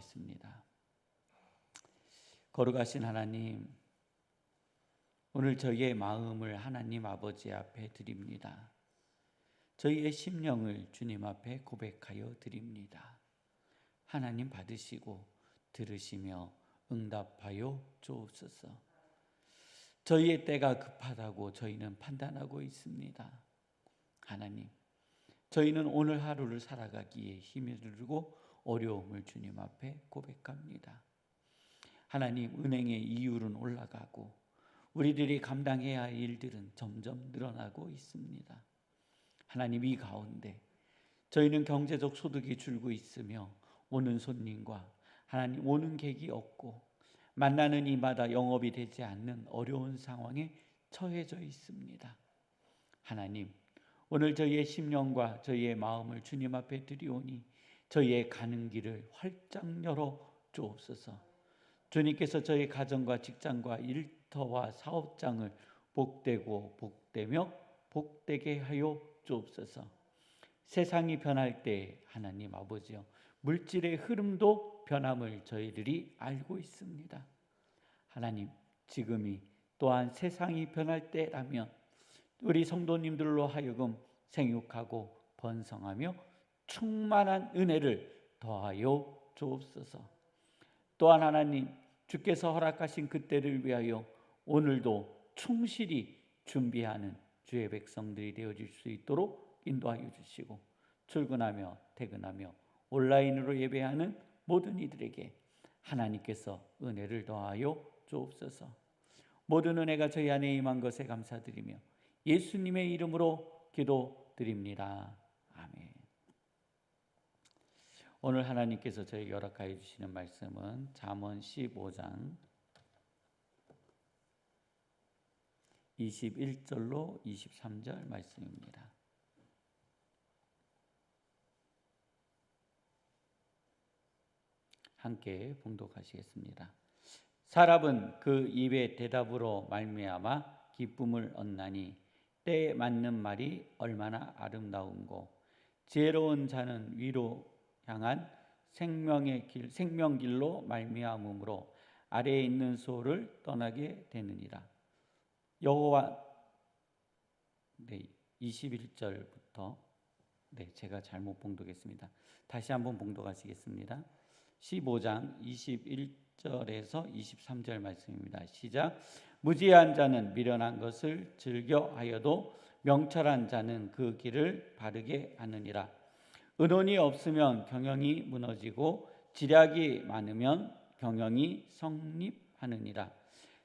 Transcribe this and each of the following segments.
기도하겠습니다. 거룩하신 하나님, 오늘 저희의 마음을 하나님 아버지 앞에 드립니다. 저희의 심령을 주님 앞에 고백하여 드립니다. 하나님 받으시고 들으시며 응답하여 주옵소서. 저희의 때가 급하다고 저희는 판단하고 있습니다. 하나님, 저희는 오늘 하루를 살아가기에 힘을 들고 어려움을 주님 앞에 고백합니다. 하나님, 은행의 이율은 올라가고 우리들이 감당해야 할 일들은 점점 늘어나고 있습니다. 하나님, 이 가운데 저희는 경제적 소득이 줄고 있으며 오는 손님과 하나님 오는 객이 없고 만나는 이마다 영업이 되지 않는 어려운 상황에 처해져 있습니다. 하나님, 오늘 저희의 심령과 저희의 마음을 주님 앞에 드리오니 저희의 가는 길을 활짝 열어 주옵소서. 주님께서 저희 가정과 직장과 일터와 사업장을 복되고 복되며 복되게 하여 주옵소서. 세상이 변할 때 하나님 아버지여, 물질의 흐름도 변함을 저희들이 알고 있습니다. 하나님, 지금이 또한 세상이 변할 때라면 우리 성도님들로 하여금 생육하고 번성하며 충만한 은혜를 더하여 주옵소서. 또한 하나님, 주께서 허락하신 그때를 위하여 오늘도 충실히 준비하는 주의 백성들이 되어질 수 있도록 인도하여 주시고, 출근하며 퇴근하며 온라인으로 예배하는 모든 이들에게 하나님께서 은혜를 더하여 주옵소서. 모든 은혜가 저희 안에 임한 것에 감사드리며 예수님의 이름으로 기도드립니다. 아멘. 오늘 하나님께서 저에게 허락하여 주시는 말씀은 잠언 15장 21절로 23절 말씀입니다. 함께 봉독하시겠습니다. 사람은 그 입의 대답으로 말미암아 기쁨을 얻나니 때에 맞는 말이 얼마나 아름다운고, 지혜로운 자는 위로 향한 생명길로 말미암음으로 아래에 있는 소를 떠나게 되느니라. 여호와 21절부터 제가 잘못 봉독했습니다. 다시 한번 봉독하시겠습니다. 15장 21절에서 23절 말씀입니다. 시작. 무지한 자는 미련한 것을 즐겨하여도 명철한 자는 그 길을 바르게 하느니라. 의논이 없으면 경영이 무너지고 지략이 많으면 경영이 성립하느니라.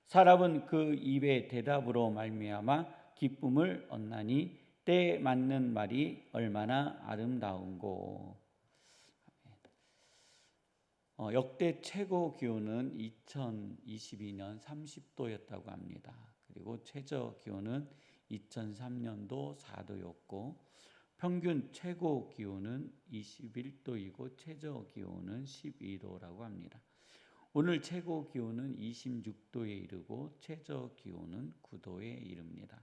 사람은 그 입의 대답으로 말미암아 기쁨을 얻나니 때에 맞는 말이 얼마나 아름다운고. 역대 최고 기온은 2022년 30도였다고 합니다. 그리고 최저 기온은 2003년도 4도였고 평균 최고 기온은 21도이고 최저 기온은 12도라고 합니다. 오늘 최고 기온은 26도에 이르고 최저 기온은 9도에 이릅니다.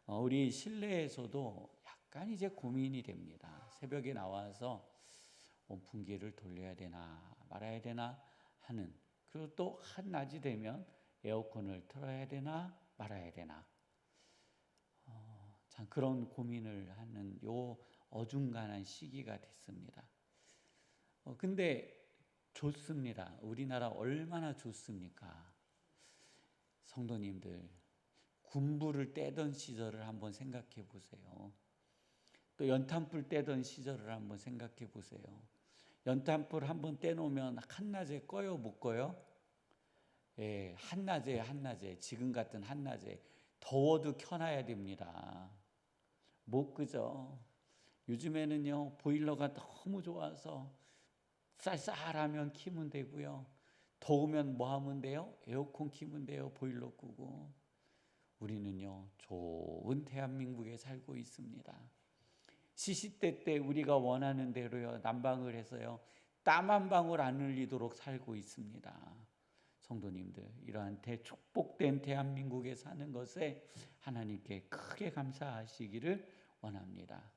우리 실내에서도 약간 이제 고민이 됩니다. 새벽에 나와서 온풍기를 돌려야 되나 말아야 되나 하는, 그리고 또 한낮이 되면 에어컨을 틀어야 되나 말아야 되나 참 그런 고민을 하는 요 어중간한 시기가 됐습니다. 근데 좋습니다. 우리나라 얼마나 좋습니까? 성도님들, 군부를 떼던 시절을 한번 생각해 보세요. 또 연탄불 떼던 시절을 한번 생각해 보세요. 연탄불 한번 떼놓으면 한낮에 꺼요, 못 꺼요? 예, 한낮에 지금 같은 한낮에 더워도 켜놔야 됩니다. 못 끄죠. 요즘에는요 보일러가 너무 좋아서 쌀쌀하면 키면 되고요, 더우면 뭐 하면 돼요? 에어컨 키면 돼요. 보일러 끄고. 우리는요 좋은 대한민국에 살고 있습니다. 시시때 때 우리가 원하는 대로요 난방을 해서요 땀 한 방울 안 흘리도록 살고 있습니다. 성도님들, 이러한 축복된 대한민국에 사는 것에 하나님께 크게 감사하시기를 원합니다.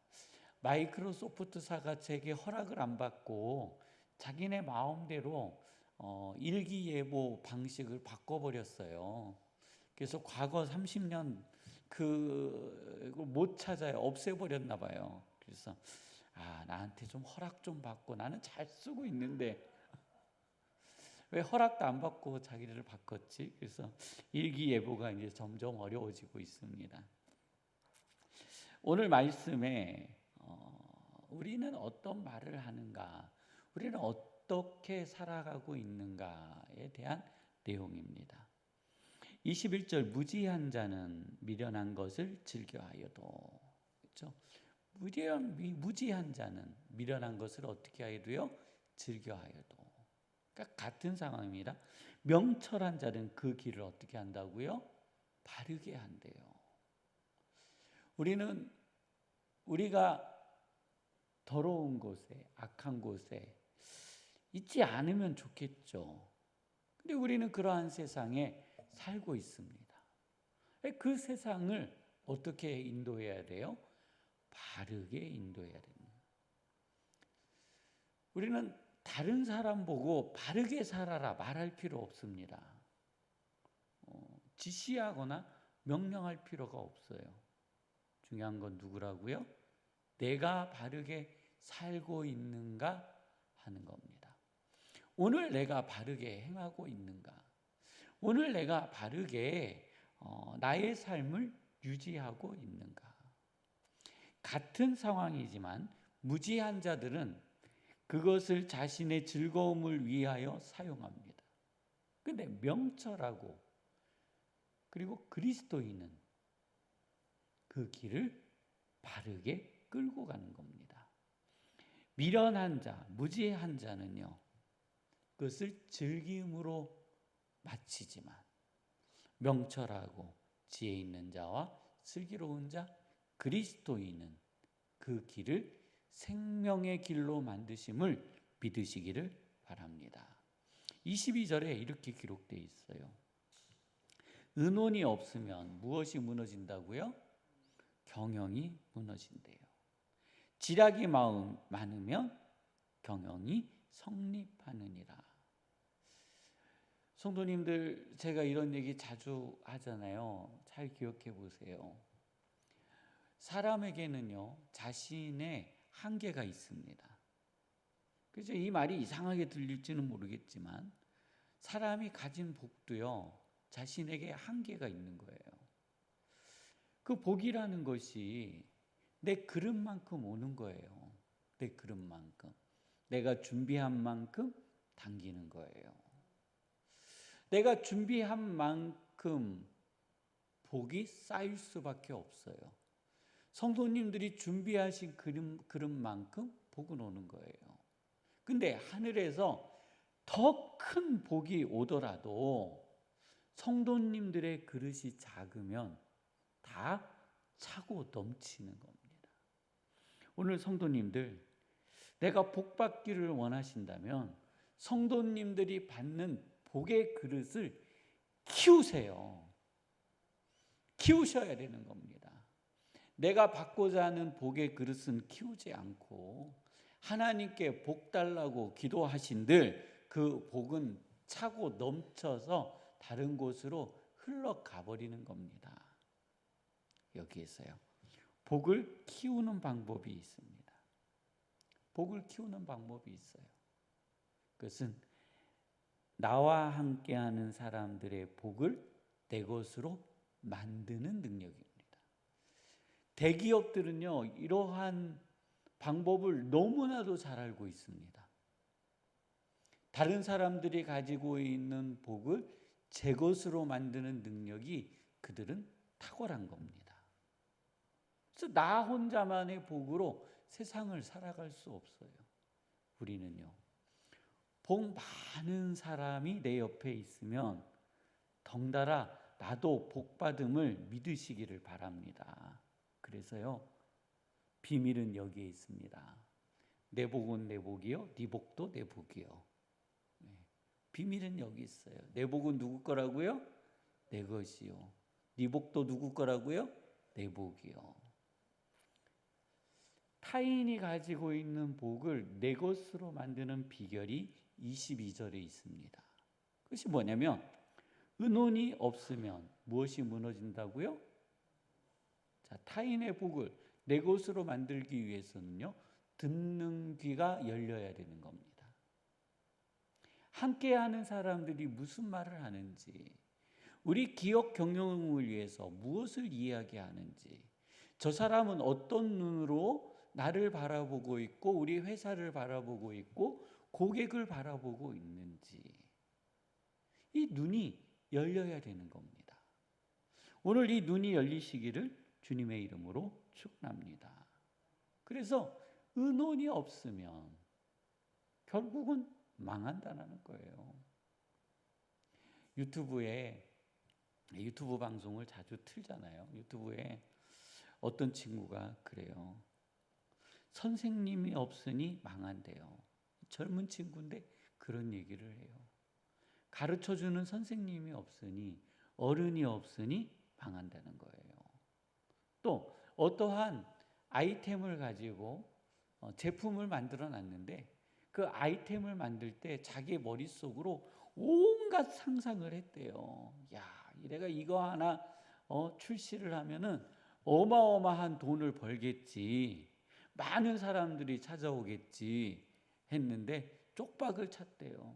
마이크로소프트사가 제게 허락을 안 받고 자기네 마음대로 일기예보 방식을 바꿔버렸어요. 그래서 과거 30년 그걸 못 찾아요. 없애버렸나 봐요. 그래서 나한테 좀 허락 좀 받고, 나는 잘 쓰고 있는데 왜 허락도 안 받고 자기를 바꿨지? 그래서 일기예보가 이제 점점 어려워지고 있습니다. 오늘 말씀에 우리는 어떤 말을 하는가, 우리는 어떻게 살아가고 있는가에 대한 내용입니다. 21절, 무지한 자는 미련한 것을 즐겨하여도, 그렇죠? 무지한 자는 미련한 것을 어떻게 하여도요? 즐겨하여도. 그러니까 같은 상황입니다. 명철한 자는 그 길을 어떻게 한다고요? 바르게 한대요. 우리가 더러운 곳에, 악한 곳에 있지 않으면 좋겠죠. 근데 우리는 그러한 세상에 살고 있습니다. 그 세상을 어떻게 인도해야 돼요? 바르게 인도해야 됩니다. 우리는 다른 사람 보고 바르게 살아라 말할 필요 없습니다. 지시하거나 명령할 필요가 없어요. 중요한 건 누구라고요? 내가 바르게 살고 있는가 하는 겁니다. 오늘 내가 바르게 행하고 있는가? 오늘 내가 바르게 나의 삶을 유지하고 있는가? 같은 상황이지만 무지한 자들은 그것을 자신의 즐거움을 위하여 사용합니다. 그런데 명철하고 그리고 그리스도인은 그 길을 바르게 끌고 가는 겁니다. 미련한 자, 무지한 자는요, 그것을 즐김으로 마치지만 명철하고 지혜 있는 자와 슬기로운 자, 그리스도인은 그 길을 생명의 길로 만드심을 믿으시기를 바랍니다. 22절에 이렇게 기록되어 있어요. 은혼이 없으면 무엇이 무너진다고요? 경영이 무너진대요. 지략이 많으면 경영이 성립하느니라. 성도님들, 제가 이런 얘기 자주 하잖아요. 잘 기억해 보세요. 사람에게는요, 자신의 한계가 있습니다. 그래서 이 말이 이상하게 들릴지는 모르겠지만 사람이 가진 복도요, 자신에게 한계가 있는 거예요. 그 복이라는 것이 내 그릇만큼 오는 거예요. 내 그릇만큼. 내가 준비한 만큼 당기는 거예요. 내가 준비한 만큼 복이 쌓일 수밖에 없어요. 성도님들이 준비하신 그릇만큼 복은 오는 거예요. 근데 하늘에서 더 큰 복이 오더라도 성도님들의 그릇이 작으면 다 차고 넘치는 겁니다. 오늘 성도님들, 내가 복 받기를 원하신다면 성도님들이 받는 복의 그릇을 키우세요. 키우셔야 되는 겁니다. 내가 받고자 하는 복의 그릇은 키우지 않고 하나님께 복 달라고 기도하신들 그 복은 차고 넘쳐서 다른 곳으로 흘러가 버리는 겁니다. 여기에서요, 복을 키우는 방법이 있습니다. 복을 키우는 방법이 있어요. 그것은 나와 함께하는 사람들의 복을 내 것으로 만드는 능력입니다. 대기업들은요, 이러한 방법을 너무나도 잘 알고 있습니다. 다른 사람들이 가지고 있는 복을 제 것으로 만드는 능력이 그들은 탁월한 겁니다. 그래서 나 혼자만의 복으로 세상을 살아갈 수 없어요. 우리는요, 복 많은 사람이 내 옆에 있으면 덩달아 나도 복 받음을 믿으시기를 바랍니다. 그래서요, 비밀은 여기에 있습니다. 내 복은 내 복이요, 네 복도 내 복이요. 비밀은 여기 있어요. 내 복은 누구 거라고요? 내 것이요. 네 복도 누구 거라고요? 내 복이요. 타인이 가지고 있는 복을 내 것으로 만드는 비결이 22절에 있습니다. 그것이 뭐냐면 의논이 없으면 무엇이 무너진다고요? 자, 타인의 복을 내 것으로 만들기 위해서는요, 듣는 귀가 열려야 되는 겁니다. 함께하는 사람들이 무슨 말을 하는지, 우리 기억 경영을 위해서 무엇을 이야기하는지, 저 사람은 어떤 눈으로 나를 바라보고 있고 우리 회사를 바라보고 있고 고객을 바라보고 있는지, 이 눈이 열려야 되는 겁니다. 오늘 이 눈이 열리시기를 주님의 이름으로 축원합니다. 그래서 의논이 없으면 결국은 망한다는 거예요. 유튜브 방송을 자주 틀잖아요. 유튜브에 어떤 친구가 그래요. 선생님이 없으니 망한대요. 젊은 친구인데 그런 얘기를 해요. 가르쳐주는 선생님이 없으니, 어른이 없으니 망한다는 거예요. 또 어떠한 아이템을 가지고 제품을 만들어 놨는데 그 아이템을 만들 때 자기 머릿속으로 온갖 상상을 했대요. 야, 내가 이거 하나 출시를 하면은 어마어마한 돈을 벌겠지, 많은 사람들이 찾아오겠지 했는데 쪽박을 쳤대요.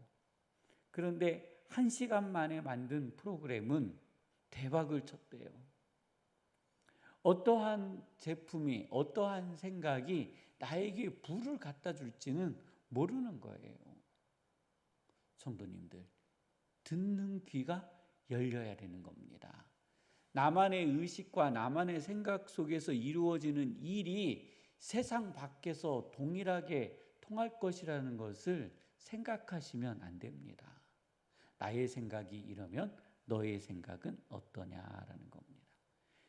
그런데 1시간 만에 만든 프로그램은 대박을 쳤대요. 어떠한 제품이, 어떠한 생각이 나에게 부를 갖다 줄지는 모르는 거예요. 성도님들, 듣는 귀가 열려야 되는 겁니다. 나만의 의식과 나만의 생각 속에서 이루어지는 일이 세상 밖에서 동일하게 통할 것이라는 것을 생각하시면 안 됩니다. 나의 생각이 이러면 너의 생각은 어떠냐라는 겁니다.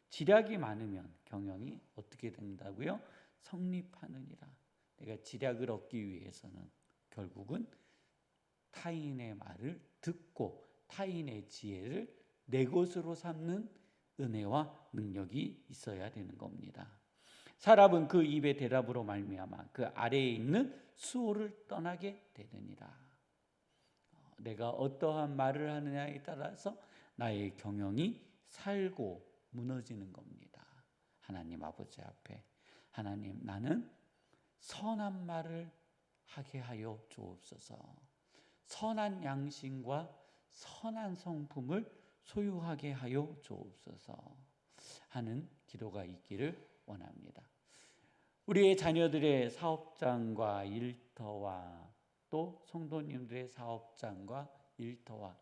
지략이 많으면 경영이 어떻게 된다고요? 성립하느니라. 내가 지략을 얻기 위해서는 결국은 타인의 말을 듣고 타인의 지혜를 내 것으로 삼는 은혜와 능력이 있어야 되는 겁니다. 사람은 그 입의 대답으로 말미암아 그 아래에 있는 수호를 떠나게 되느니라. 내가 어떠한 말을 하느냐에 따라서 나의 경영이 살고 무너지는 겁니다. 하나님 아버지 앞에, 하나님, 나는 선한 말을 하게 하여 주옵소서. 선한 양심과 선한 성품을 소유하게 하여 주옵소서 하는 기도가 있기를 원합니다. 우리의 자녀들의 사업장과 일터와 또 성도님들의 사업장과 일터와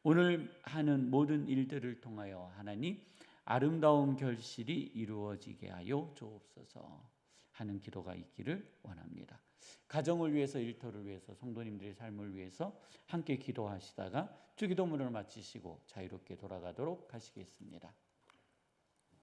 오늘 하는 모든 일들을 통하여 하나님 아름다운 결실이 이루어지게 하여 주옵소서 하는 기도가 있기를 원합니다. 가정을 위해서, 일터를 위해서, 성도님들의 삶을 위해서 함께 기도하시다가 주기도문을 마치시고 자유롭게 돌아가도록 하시겠습니다.